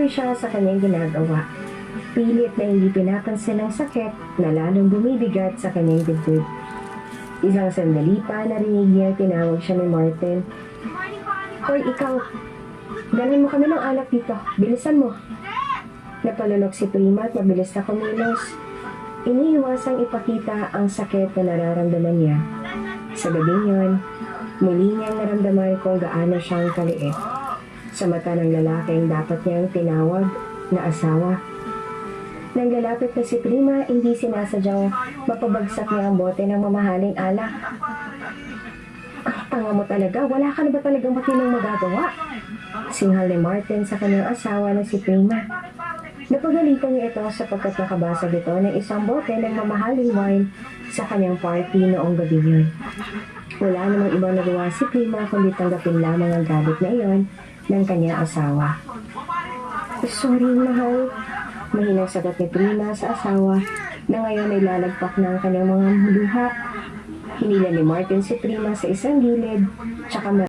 siya sa kanyang ginagawa. Pilit na hindi pinapansin ang sakit na lalong bumibigat sa kanyang dibdib. Isang sandali pa narinig niya tinawag siya ni Martin. Hoy, ikaw! Dalhin mo kami ng alak dito. Bilisan mo! Napalunok si Prima at mabilis na kumilos. Iniiwasang ipakita ang sakit na nararamdaman niya. Sa gabing yun, muli niyang naramdaman kung gaano siyang kaliit sa mata ng lalaking dapat niyang tinawag na asawa. Nang lalapit na si Prima, hindi sinasadyang mapabagsak niya ang bote ng mamahaling alak. Tanga mo talaga, wala ka na ba talagang matinong magagawa? Singhal ni Martin sa kanyang asawa na si Prima. Napagalitan niya ito sapagkat nakabasag ito ng isang bote ng mamahaling wine sa kanyang party noong gabi yun. Wala namang ibang nagawa si Prima kundi tanggapin lamang ang galit na iyon ng kanyang asawa. Sorry, mahal. Mahinang sagot ni Prima sa asawa na ngayon ay lalagpak na ang kanyang mga luha. Hinila ni Martin si Prima sa isang gilid, tsaka